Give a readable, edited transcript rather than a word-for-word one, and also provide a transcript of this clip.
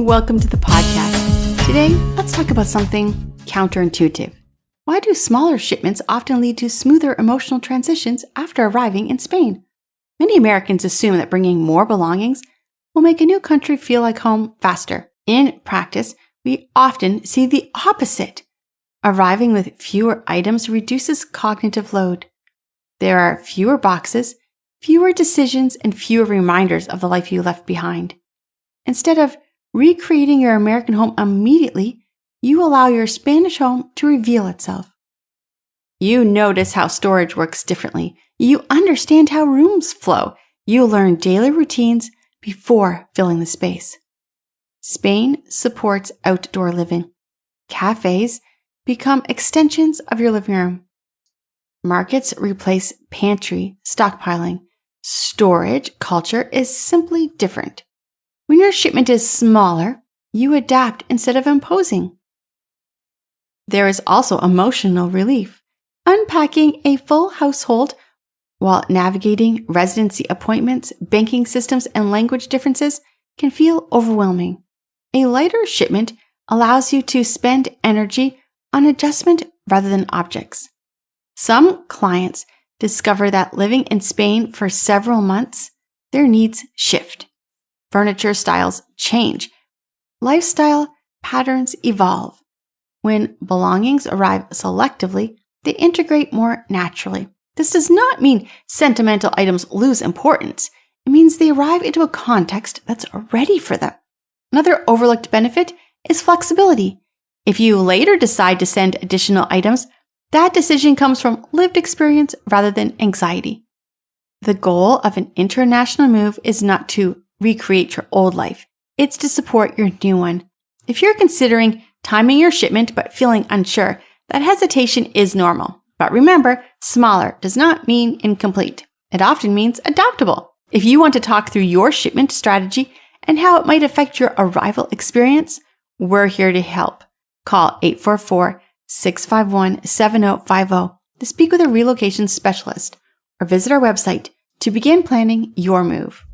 welcome to the podcast. Today, let's talk about something counterintuitive. Why do smaller shipments often lead to smoother emotional transitions after arriving in Spain? Many Americans assume that bringing more belongings will make a new country feel like home faster. In practice, we often see the opposite. Arriving with fewer items reduces cognitive load. There are fewer boxes, fewer decisions, and fewer reminders of the life you left behind. Instead of recreating your American home immediately, you allow your Spanish home to reveal itself. You notice how storage works differently. You understand how rooms flow. You learn daily routines before filling the space. Spain supports outdoor living. Cafes become extensions of your living room. Markets replace pantry stockpiling. Storage culture is simply different. When your shipment is smaller, you adapt instead of imposing. There is also emotional relief. Unpacking a full household while navigating residency appointments, banking systems, and language differences can feel overwhelming. A lighter shipment allows you to spend energy on adjustment rather than objects. Some clients discover that living in Spain for several months, their needs shift. Furniture styles change. Lifestyle patterns evolve. When belongings arrive selectively, they integrate more naturally. This does not mean sentimental items lose importance. It means they arrive into a context that's ready for them. Another overlooked benefit is flexibility. If you later decide to send additional items, that decision comes from lived experience rather than anxiety. The goal of an international move is not to recreate your old life. It's to support your new one. If you're considering timing your shipment but feeling unsure, that hesitation is normal. But remember, smaller does not mean incomplete. It often means adaptable. If you want to talk through your shipment strategy and how it might affect your arrival experience, we're here to help. Call 844-651-7050 to speak with a relocation specialist or visit our website to begin planning your move.